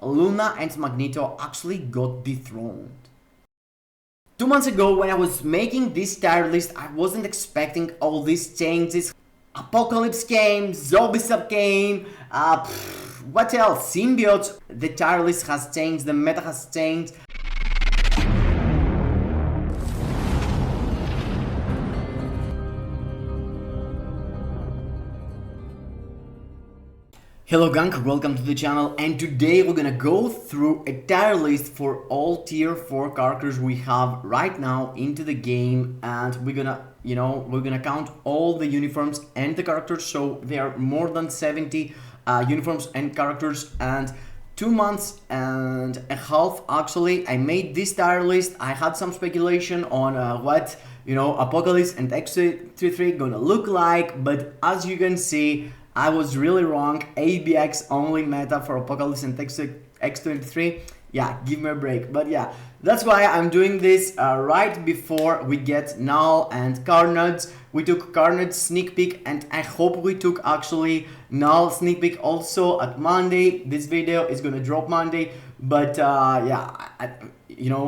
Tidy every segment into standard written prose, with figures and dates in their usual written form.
Luna and Magneto actually got dethroned. 2 months ago, when I was making this tier list, I wasn't expecting all these changes. Apocalypse came, Zombie Sub came, what else? Symbiote. The tier list has changed, the meta has changed. Hello gang, welcome to the channel, and today we're gonna go through a tier list for all tier 4 characters we have right now into the game, and we're gonna count all the uniforms and the characters. So there are more than 70 uniforms and characters, and 2 months and a half actually I made this tier list. I had some speculation on what Apocalypse and X23 gonna look like, but as you can see, I was really wrong. ABX only meta for Apocalypse and X23. Yeah, give me a break. But yeah, that's why I'm doing this right before we get Knull and Carnage. We took Carnage sneak peek, and I hope we took actually Knull sneak peek also at Monday. This video is gonna drop Monday, but yeah,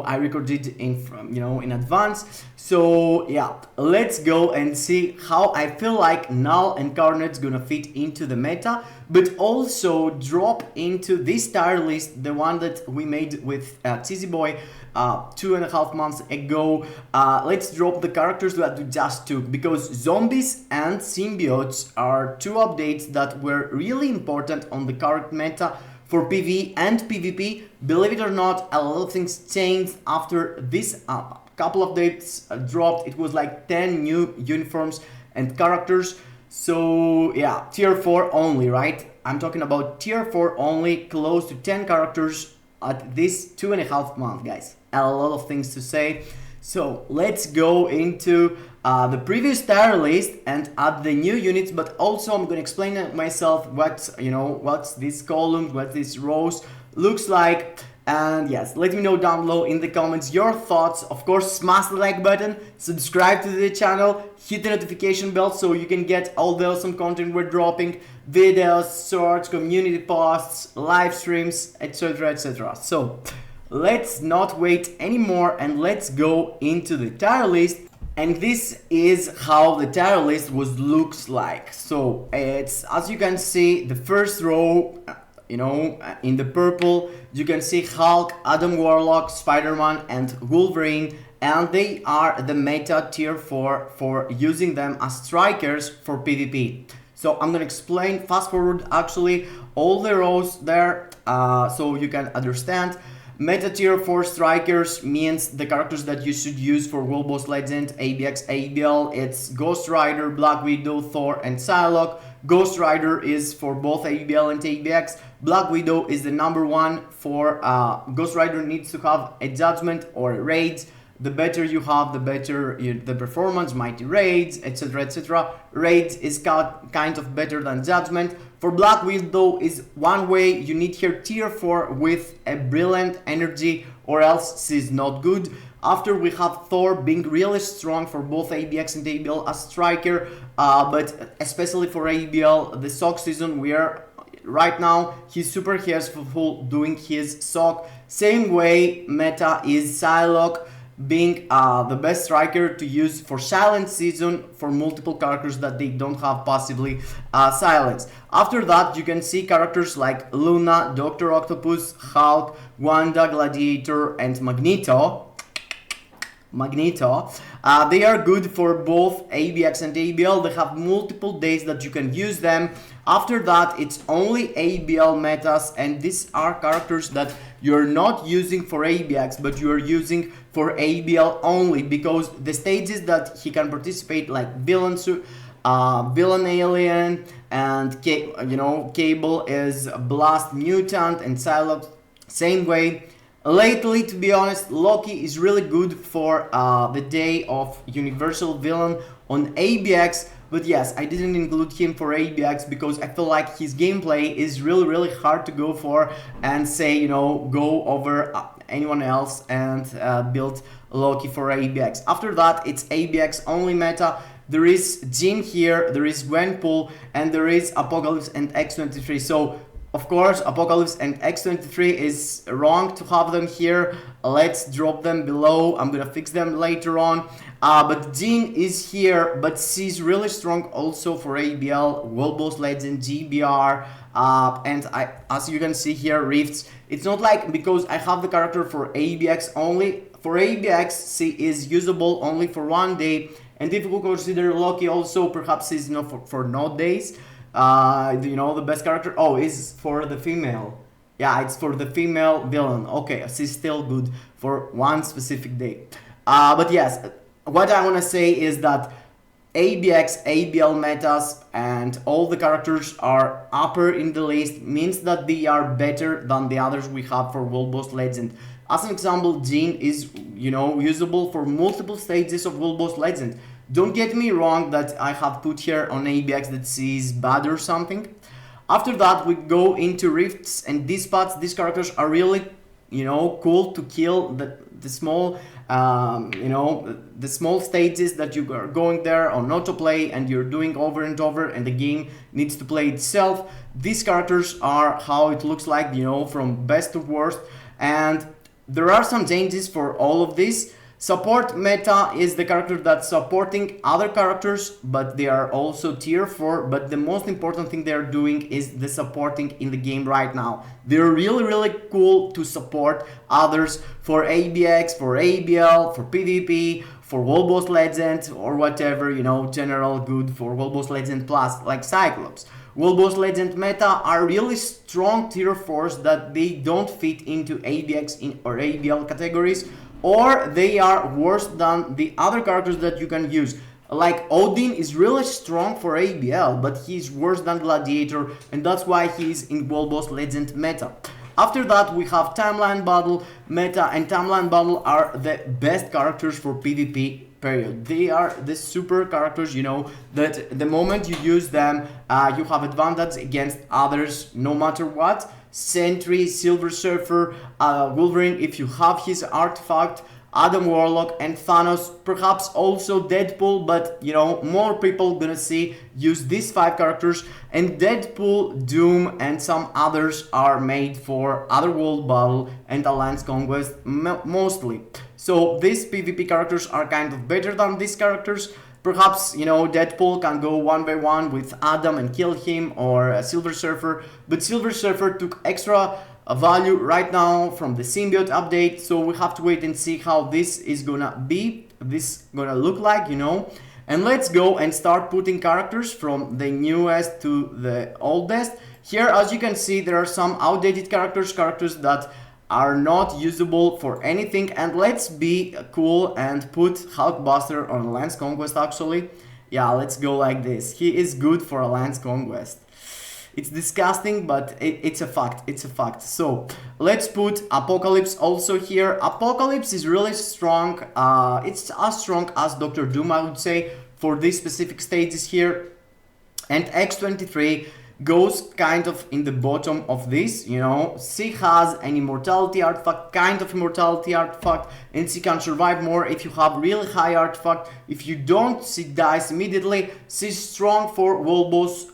I recorded in advance. So yeah, let's go and see how I feel like Knull and Carnage gonna fit into the meta, but also drop into this tier list, the one that we made with Cheesy Boy 2.5 months ago. Let's drop the characters that we just took, because zombies and symbiotes are 2 updates that were really important on the current meta for PvE and PvP. Believe it or not, a lot of things changed after this couple of dates dropped. It was like 10 new uniforms and characters. So yeah, tier 4 only, right? I'm talking about tier 4 only, close to 10 characters at this 2.5 months, guys. A lot of things to say. So let's go into the previous tier list and add the new units, but also I'm gonna explain myself what's this column, what this rows looks like. And yes, let me know down below in the comments your thoughts. Of course, smash the like button, subscribe to the channel, hit the notification bell so you can get all the awesome content we're dropping, videos, shorts, community posts, live streams, etc, etc. So let's not wait anymore and let's go into the tier list. And this is how the tier list looks like. So it's, as you can see, the first row, in the purple, you can see Hulk, Adam Warlock, Spider-Man and Wolverine, and they are the meta tier 4 for using them as strikers for PvP. So I'm gonna explain fast forward actually all the rows there so you can understand. Meta tier 4 strikers means the characters that you should use for World Boss Legend, ABX, ABL. It's Ghost Rider, Black Widow, Thor and Psylocke. Ghost Rider is for both ABL and ABX. Black Widow is the #1 for Ghost Rider needs to have a judgment or a raids. The better you have, the better the performance, mighty raids, etc, etc. Raids is kind of better than judgment. For Black Widow is one way you need here tier 4 with a brilliant energy, or else she's not good. After we have Thor being really strong for both ABX and ABL as striker, but especially for ABL, the SOC season we are right now, he's super full doing his SOC. Same way meta is Psylocke being the best striker to use for silence season for multiple characters that they don't have passively silence. After that, you can see characters like Luna, Dr. Octopus, Hulk, Wanda, Gladiator and Magneto. They are good for both ABX and ABL. They have multiple days that you can use them. After that, it's only ABL metas, and these are characters that you're not using for ABX, but you are using for ABL only, because the stages that he can participate, like villain alien and Cable is Blast Mutant and Psylocke same way. Lately, to be honest, Loki is really good for the day of Universal Villain on ABX, but yes, I didn't include him for ABX because I feel like his gameplay is really hard to go for and say, go over anyone else and build Loki for ABX. After that, it's ABX only meta. There is Jean here, there is Gwenpool, and there is Apocalypse and X23. So Of course, Apocalypse and X23 is wrong to have them here. Let's drop them below. I'm gonna fix them later on. But Jean is here, but she's really strong also for ABL, World Boss Legend, GBR, and as you can see here, Rifts. It's not like because I have the character for ABX only. For ABX, she is usable only for 1 day, and if we consider Loki also, perhaps she's not for no days. You know, the best character, oh, is for the female. Yeah, it's for the female villain. Okay, she's still good for 1 specific day. But yes, what I want to say is that ABX, ABL metas and all the characters are upper in the list, means that they are better than the others we have for World Boss Legend. As an example, Jean is, you know, usable for multiple stages of World Boss Legend. Don't get me wrong that I have put here on ABX that she is bad or something. After that, we go into Rifts and these spots. These characters are really, you know, cool to kill the small, you know, the small stages that you are going there on autoplay and you're doing over and over and the game needs to play itself. These characters are how it looks like, you know, from best to worst. And there are some changes for all of this. Support meta is the character that's supporting other characters, but they are also tier 4, but the most important thing they're doing is the supporting in the game right now. They're really cool to support others for ABX, for ABL, for PvP, for World Boss Legend, or whatever, you know, general good for World Boss Legend Plus, like Cyclops. World Boss Legend meta are really strong tier 4s that they don't fit into ABX or ABL categories, or they are worse than the other characters that you can use. Like Odin is really strong for ABL, but he's worse than Gladiator, and that's why he's in World Boss Legend meta. After that, we have Timeline Battle meta, and Timeline Battle are the best characters for PvP. Period. They are the super characters, you know, that the moment you use them, you have advantage against others no matter what. Sentry, Silver Surfer, Wolverine if you have his artifact, Adam Warlock and Thanos, perhaps also Deadpool, but you know, more people gonna see use these 5 characters, and Deadpool, Doom and some others are made for Otherworld Battle and Alliance Conquest mostly. So these PvP characters are kind of better than these characters. Perhaps, you know, Deadpool can go 1v1 with Adam and kill him, or Silver Surfer, but Silver Surfer took extra value right now from the Symbiote update, so we have to wait and see how this is gonna be, this gonna look like, you know. And let's go and start putting characters from the newest to the oldest. Here, as you can see, there are some outdated characters that are not usable for anything, and let's be cool and put Hulkbuster on Alliance Conquest actually. Yeah, let's go like this. He is good for Alliance Conquest. It's disgusting, but it's a fact, it's a fact. So let's put Apocalypse also here. Apocalypse is really strong, it's as strong as Dr. Doom, I would say, for these specific stages here. And X23 goes kind of in the bottom of this, you know. She has an immortality artifact, kind of immortality artifact, and she can survive more if you have really high artifact. If you don't, she dies immediately. She's strong for World Boss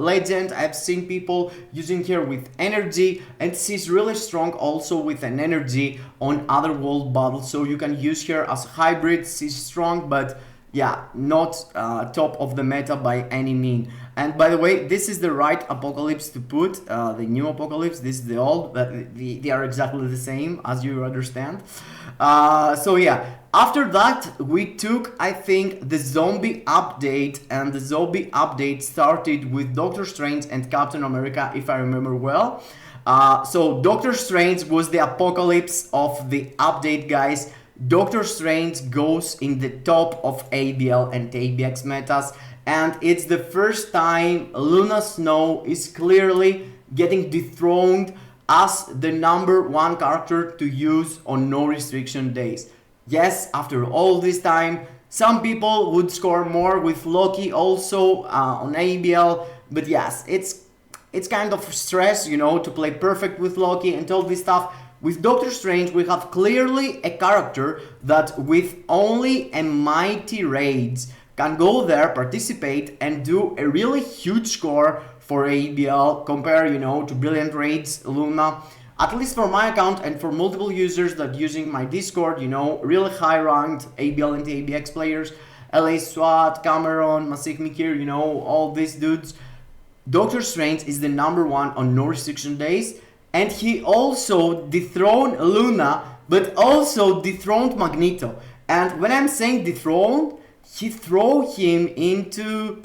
Legend. I've seen people using her with energy, and she's really strong also with an energy on other world battles, so you can use her as a hybrid. She's strong, but yeah, not top of the meta by any mean. And by the way, this is the right Apocalypse to put, the new Apocalypse. This is the old, but they are exactly the same, as you understand. So yeah, after that we took, I think, the zombie update, and the zombie update started with Doctor Strange and Captain America, if I remember well. So Doctor Strange was the Apocalypse of the update, guys. Doctor Strange goes in the top of ABL and ABX metas, and it's the first time Luna Snow is clearly getting dethroned as the #1 character to use on no restriction days. Yes, after all this time, some people would score more with Loki also on ABL, but yes, it's kind of stress, you know, to play perfect with Loki and all this stuff. With Doctor Strange, we have clearly a character that with only a mighty raids can go there, participate, and do a really huge score for ABL, compare, you know, to Brilliant Raids, Luna. At least for my account and for multiple users that using my Discord, you know, really high ranked ABL and ABX players, LA SWAT, Cameron, Masik Mikir, you know, all these dudes. Doctor Strange is the #1 on no restriction days, and he also dethroned Luna, but also dethroned Magneto. And when I'm saying dethroned, he threw him into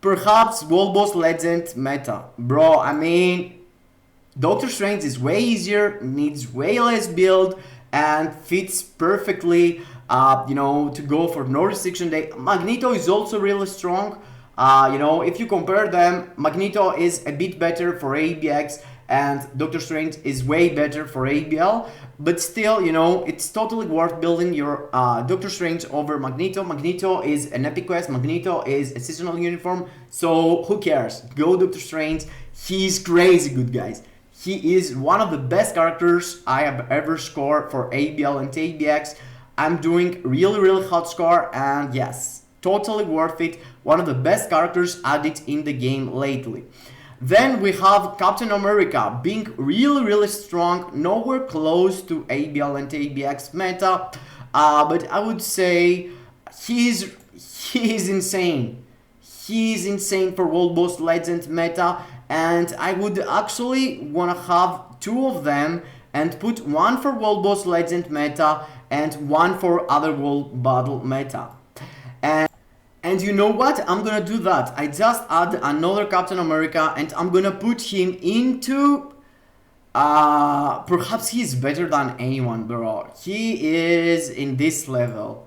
perhaps World Boss Legend meta. Bro, I mean, Doctor Strange is way easier, needs way less build, and fits perfectly, you know, to go for no restriction day. Magneto is also really strong. You know, if you compare them, Magneto is a bit better for ABX and Doctor Strange is way better for ABL, but still, you know, it's totally worth building your Doctor Strange over Magneto. Magneto is an epic quest, Magneto is a seasonal uniform, so who cares? Go Doctor Strange, he's crazy good, guys. He is one of the best characters I have ever scored for ABL and ABX. I'm doing really hot score, and yes, totally worth it. One of the best characters added in the game lately. Then we have Captain America being really strong, nowhere close to ABL and ABX meta, but I would say he's insane. He's insane for World Boss Legend meta, and I would actually wanna have two of them and put one for World Boss Legend meta and one for other World Battle meta. And you know what? I'm gonna do that. I just add another Captain America and I'm gonna put him into... perhaps he's better than anyone, bro. He is in this level.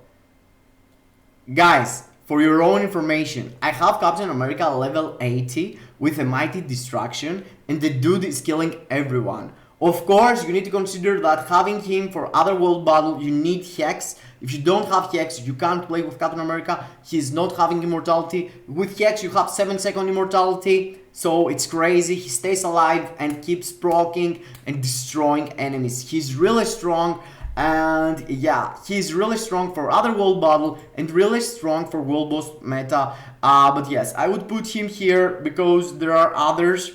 Guys, for your own information, I have Captain America level 80 with a mighty distraction and the dude is killing everyone. Of course, you need to consider that having him for other world battle, you need Hex. If you don't have Hex, you can't play with Captain America. He's not having immortality. With Hex, you have 7-second immortality. So it's crazy. He stays alive and keeps proccing and destroying enemies. He's really strong. And yeah, he's really strong for other world battle and really strong for world boss meta. But yes, I would put him here because there are others.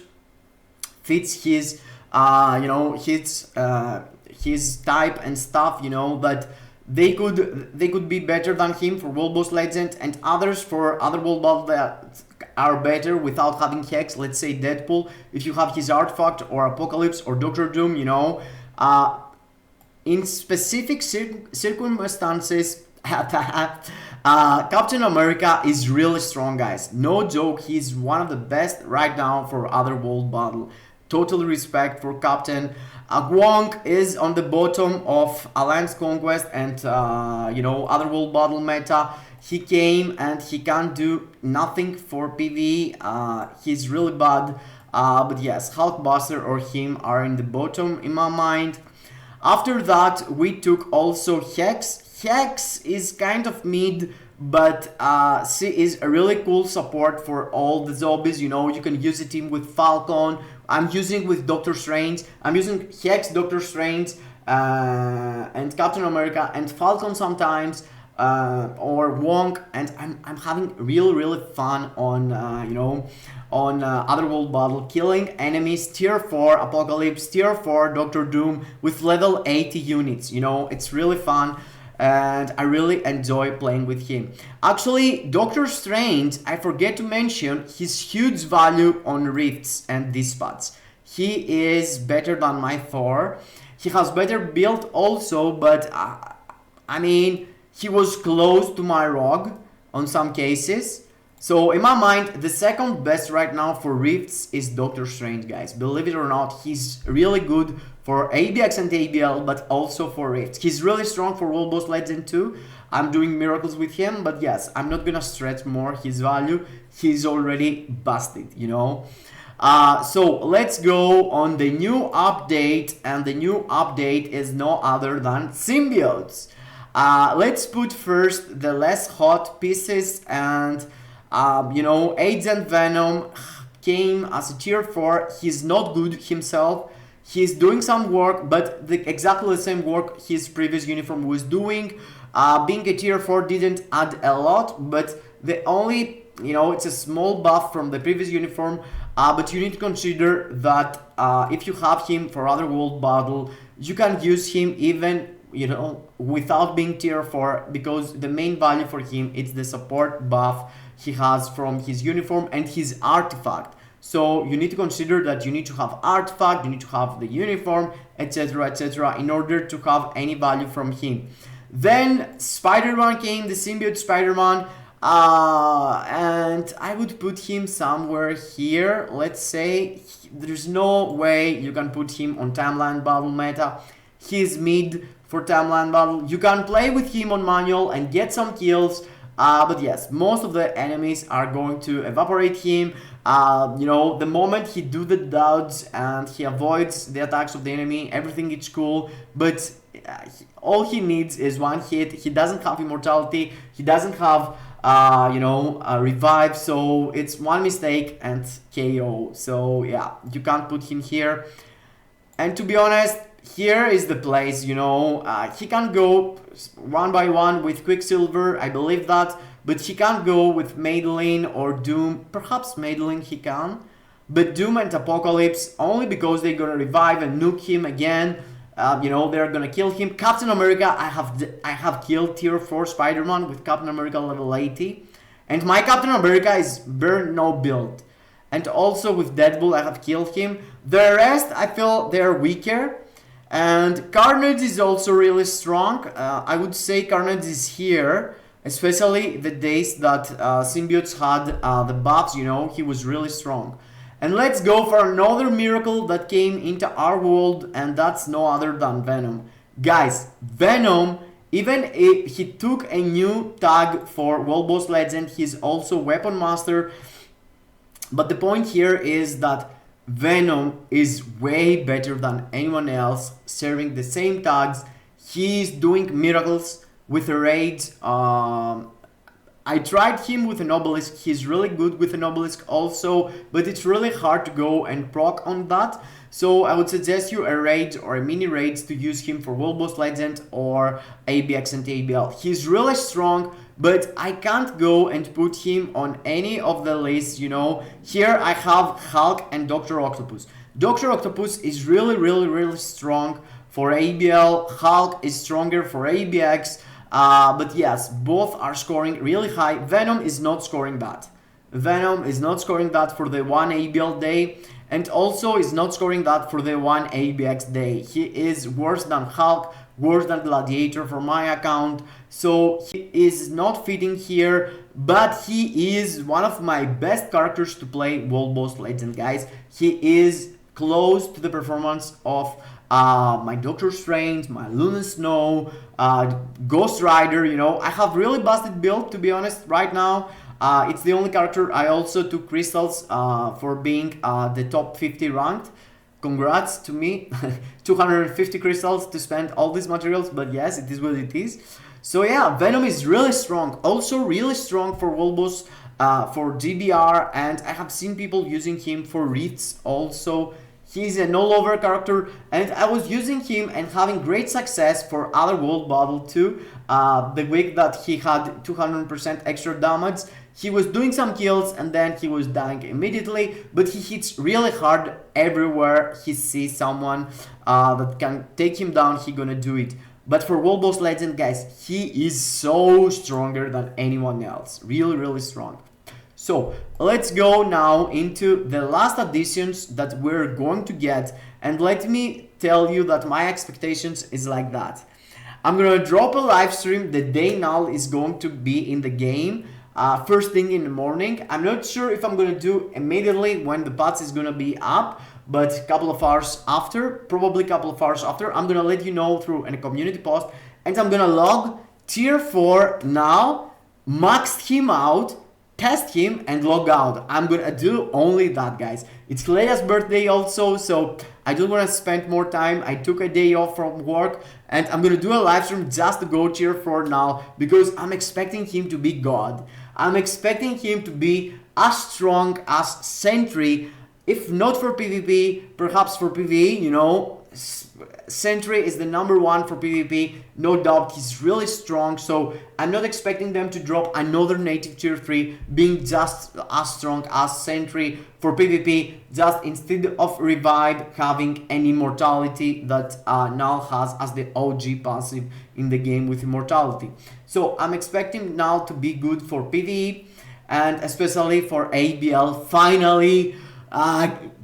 Fits his... you know, his type and stuff, you know, that they could be better than him for World Boss Legend, and others for other world battles that are better without having Hex. Let's say Deadpool, if you have his Artifact or Apocalypse or Doctor Doom, you know, in specific circumstances, Captain America is really strong, guys. No joke, he's one of the best right now for other world battle. Totally respect for Captain. Wong is on the bottom of Alliance Conquest and you know, other world battle meta. He came and he can't do nothing for PvE. He's really bad. But yes, Hulkbuster or him are in the bottom in my mind. After that, we took also Hex. Hex is kind of mid, but she is a really cool support for all the zombies. You know, you can use it in with Falcon. I'm using with Doctor Strange. I'm using Hex, Doctor Strange, and Captain America and Falcon sometimes, or Wong, and I'm having really fun on you know, on other world battle, killing enemies tier 4 Apocalypse, tier 4 Doctor Doom with level 80 units. You know, it's really fun. And I really enjoy playing with him. Actually, Doctor Strange, I forget to mention his huge value on rifts and dispatch. He is better than my Thor. He has better build also, but I mean, he was close to my Rogue on some cases. So in my mind, the second best right now for rifts is Doctor Strange, guys. Believe it or not, he's really good for ABX and ABL, but also for rifts. He's really strong for World Boss Legend too. I'm doing miracles with him, but yes, I'm not gonna stretch more his value. He's already busted, you know. So let's go on the new update, and the new update is no other than symbiotes. Let's put first the less hot pieces, and you know, Agent Venom came as a tier 4. He's not good himself. He's doing some work, but exactly the same work his previous uniform was doing. Being a tier 4 didn't add a lot, but the only, you know, it's a small buff from the previous uniform. but you need to consider that if you have him for other world battle, you can use him even, you know, without being tier 4, because the main value for him is the support buff he has from his uniform and his artifact. So you need to consider that you need to have artifact, you need to have the uniform, etc., in order to have any value from him. Then Spider-Man came, the Symbiote Spider-Man, and I would put him somewhere here. Let's say there's no way you can put him on timeline battle meta. He's mid for timeline battle. You can play with him on manual and get some kills, but yes, most of the enemies are going to evaporate him. You know, the moment he do the dodge and he avoids the attacks of the enemy, everything is cool, but all he needs is one hit. He doesn't have immortality, he doesn't have you know, revive, so it's one mistake and KO. So yeah, you can't put him here. And to be honest, here is the place, you know, he can go one by one with Quicksilver, I believe that, but he can't go with Madeline or Doom. Perhaps Madeline he can, but Doom and Apocalypse only because they're gonna revive and nuke him again. You know, they're gonna kill him. Captain America, I have killed tier 4 Spider-Man with Captain America level 80, and my Captain America is very no build. And also with Deadpool, I have killed him. The rest, I feel they're weaker. And Carnage is also really strong. I would say Carnage is here, especially the days that Symbiotes had the buffs, you know, he was really strong. And let's go for another miracle that came into our world, and that's no other than Venom. Guys, Venom, even if he took a new tag for World Boss Legend, he's also Weapon Master. But the point here is that Venom is way better than anyone else, serving the same tags. He's doing miracles with the raids. I tried him with an obelisk. He's really good with an obelisk also, but it's really hard to go and proc on that. So I would suggest you a raid or a mini raids to use him for World Boss Legend or ABX and ABL. He's really strong, but I can't go and put him on any of the lists, you know. Here I have Hulk and Dr. Octopus. Dr. Octopus is really strong for ABL. Hulk is stronger for ABX. But yes, both are scoring really high. Venom is not scoring that. Venom is not scoring that for the 1 ABL day, and also is not scoring that for the 1 ABX day. He is worse than Hulk, worse than Gladiator for my account, so he is not fitting here, but he is one of my best characters to play World Boss Legend, guys. He is close to the performance of my Doctor Strange, my Luna Snow, Ghost Rider, you know. I have really busted build, to be honest, right now. It's the only character. I also took crystals for being the top 50 ranked. Congrats to me. 250 crystals to spend all these materials, but yes, it is what it is. So yeah, Venom is really strong. Also really strong for World Boss, for GBR, and I have seen people using him for Rifts also. He's an all-over character, and I was using him and having great success for other world battle too. The week that he had 200% extra damage, he was doing some kills and then he was dying immediately, but he hits really hard everywhere he sees someone that can take him down, he gonna do it. But for World Boss Legend, guys, he is so stronger than anyone else. Really strong. So let's go now into the last additions that we're going to get, and let me tell you that my expectations is like that. I'm gonna drop a live stream the day Knull is going to be in the game, first thing in the morning. I'm not sure if I'm gonna do immediately when the patch is gonna be up, but a couple of hours after, probably a couple of hours after, I'm gonna let you know through a community post, and I'm gonna log tier 4 now, maxed him out, test him and log out. I'm gonna do only that, guys. It's Leia's birthday also, so I don't want to spend more time. I took a day off from work and I'm gonna do a live stream just to go tier 4 now, because I'm expecting him to be God. I'm expecting him to be as strong as Sentry, if not for PvP, perhaps for PvE, you know. Sentry is the #1 for PvP, no doubt. He's really strong, so I'm not expecting them to drop another native tier 3 being just as strong as Sentry for PvP, just instead of Revive having an immortality that Knull has as the OG passive in the game with immortality. So I'm expecting Knull to be good for PvE and especially for ABL. Finally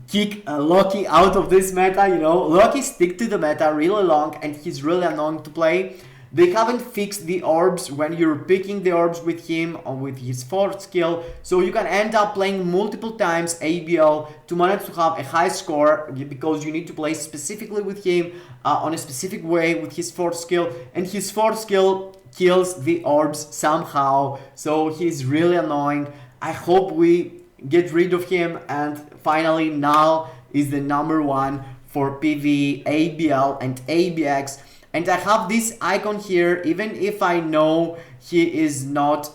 kick Loki out of this meta, you know. Loki stick to the meta really long and he's really annoying to play. They haven't fixed the orbs when you're picking the orbs with him or with his 4th skill, so you can end up playing multiple times ABL to manage to have a high score because you need to play specifically with him on a specific way with his 4th skill, and his 4th skill kills the orbs somehow, so he's really annoying. I hope we get rid of him and finally Knull is the #1 for PvE, ABL and ABX. And I have this icon here, even if I know he is not,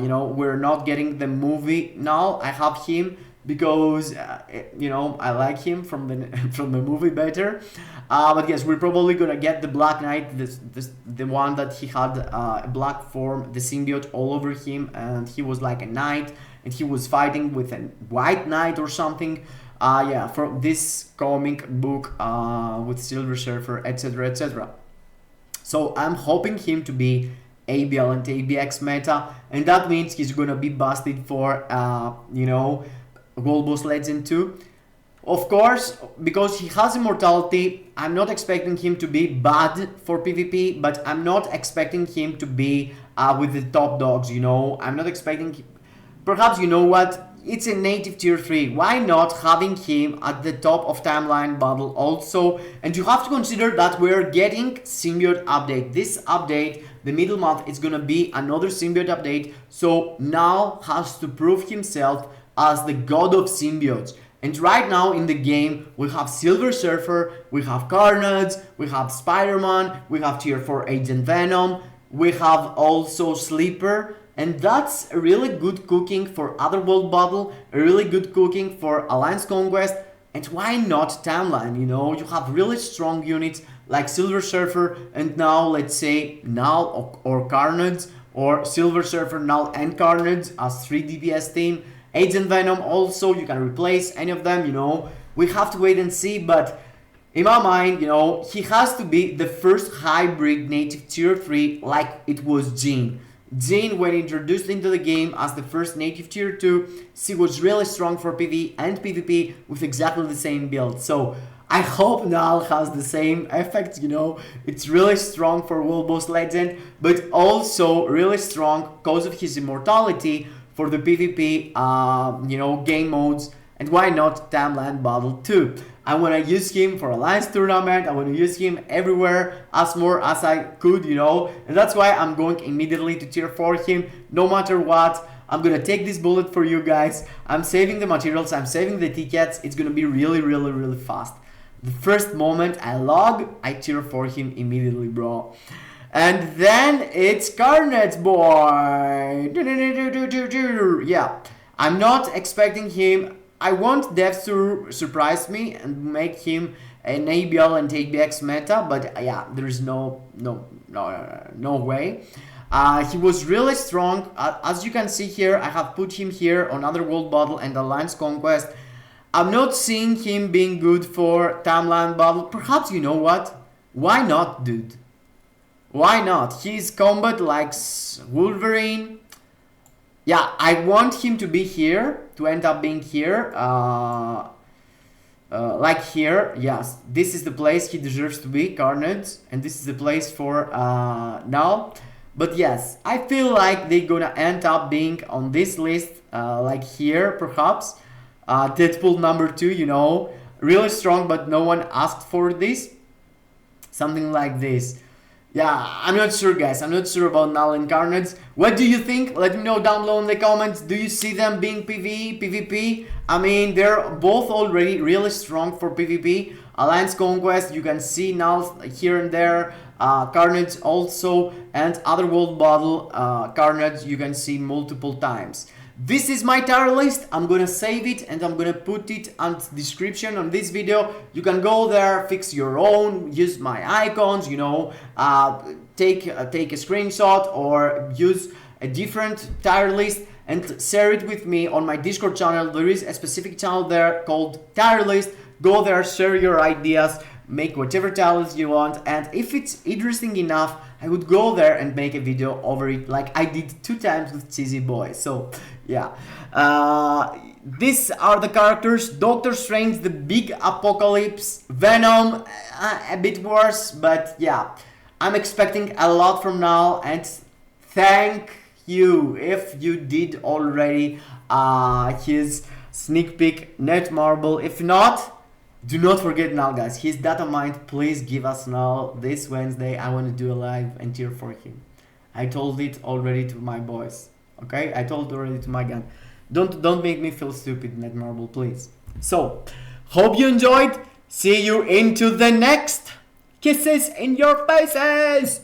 you know, we're not getting the movie Knull. I have him because, you know, I like him from the from the movie better. But yes, we're probably gonna get the Black Knight, the one that he had a black form, the symbiote all over him, and he was like a knight, and he was fighting with a white knight or something. Yeah, from this comic book with Silver Surfer, etc, etc. So I'm hoping him to be ABL and ABX meta, and that means he's gonna be busted for, you know, World Boss Legend 2. Of course, because he has immortality, I'm not expecting him to be bad for PvP, but I'm not expecting him to be with the top dogs, you know. I'm not expecting... Perhaps, you know what? It's a native tier 3. Why not having him at the top of timeline battle also? And you have to consider that we're getting symbiote update. This update, the middle month, is gonna be another symbiote update. So Knull has to prove himself as the god of symbiotes. And right now in the game, we have Silver Surfer, we have Carnage, we have Spider-Man, we have tier 4 Agent Venom, we have also Sleeper. And that's a really good cooking for Otherworld Battle, a really good cooking for Alliance Conquest, and why not Timeline, you know? You have really strong units like Silver Surfer, and now let's say Knull or Carnage, or Silver Surfer, Knull and Carnage as 3 DPS team. Agent Venom also, you can replace any of them, you know? We have to wait and see, but in my mind, you know, he has to be the first hybrid native tier 3 like it was Jean. Jean, when introduced into the game as the first native tier 2, she was really strong for PvE and PvP with exactly the same build. So I hope Knull has the same effect, you know. It's really strong for World Boss Legend, but also really strong because of his immortality for the PvP, you know, game modes. And why not Timeline Battle 2? I want to use him for Alliance Tournament, I want to use him everywhere as more as I could, you know. And that's why I'm going immediately to tier 4 him, no matter what. I'm gonna take this bullet for you guys. I'm saving the materials, I'm saving the tickets. It's gonna be really, really, really fast. The first moment I log, I tier 4 him immediately, bro. And then it's Carnage boy. Yeah, I'm not expecting him. I want Devs to surprise me and make him an ABL and ABX meta, but yeah, there is no way. He was really strong. As you can see here, I have put him here on Otherworld Battle and Alliance Conquest. I'm not seeing him being good for Timeline Battle. Perhaps, you know what? Why not, dude? Why not? His combat likes Wolverine. Yeah, I want him to be here, to end up being here, like here. Yes, this is the place he deserves to be, Carnage, and this is the place for Knull. But yes, I feel like they're gonna end up being on this list, like here, perhaps. Deadpool #2, you know, really strong, but no one asked for this. Something like this. Yeah, I'm not sure, guys. I'm not sure about Knull and Carnage. What do you think? Let me know down below in the comments. Do you see them being PvE, PvP? I mean, they're both already really strong for PvP. Alliance Conquest, you can see Knull here and there. Carnage also, and Otherworld Battle, Carnage, you can see multiple times. This is my tier list. I'm gonna save it and I'm gonna put it on the description on this video. You can go there, fix your own, use my icons, you know, take a screenshot or use a different tier list and share it with me on my Discord channel. There is a specific channel there called tier list. Go there, share your ideas, make whatever tier list you want, and if it's interesting enough, I would go there and make a video over it, like I did 2 times with Cheesy Boy. So yeah, these are the characters: Doctor Strange, the Big Apocalypse, Venom, a bit worse, but yeah, I'm expecting a lot from now, and thank you if you did already his sneak peek Netmarble. If not, do not forget now, guys, his data mined. Please give us now this Wednesday. I want to do a live and cheer for him. I told it already to my boys. Okay, I told already to my gang. Don't make me feel stupid, Netmarble, please. So, hope you enjoyed. See you into the next. Kisses in your faces.